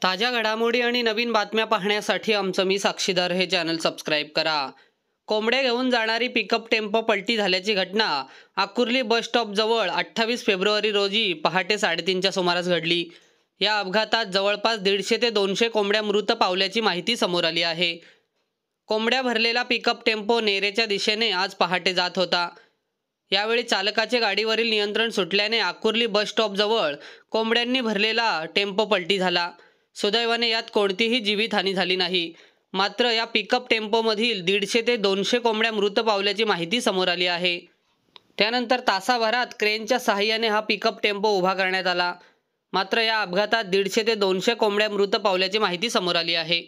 ताज्या घडामोडी आणि नवीन बातम्या पाहण्यासाठी आमचं मी साक्षीदार हे चॅनल सबस्क्राईब करा। कोंबड्या घेऊन जाणारी पिकअप टेम्पो पलटी झाल्याची घटना आकुर्ली बस स्टॉप जवळ 28 फेब्रुवारी रोजी पहाटे 3:30च्या सुमारास घडली। या अपघातात जवळपास 150 ते 200 कोंबड्या मृत पावल्याची माहिती समोर आली आहे। कोंबड्या भरलेला पिकअप टेम्पो नेरेच्या दिशेने आज पहाटे जात होता। यावेळी चालकाचे गाडीवरील नियंत्रण सुटल्याने आकुर्ली बस स्टॉप जवळ कोंबड्यांनी भरलेला टेम्पो पलटी झाला। सुदैवाने यात कोणतीही जीवितहानी झाली नाही। मात्र या पिकअप टेम्पोमधील 150 ते 200 कोंबड्या मृत पावल्याची माहिती समोर आली आहे। त्यानंतर तासाभरात क्रेनच्या सहाय्याने हा पिकअप टेम्पो उभा करण्यात आला। मात्र या अपघातात 150 ते 200 कोंबड्या मृत पावल्याची माहिती समोर आली आहे।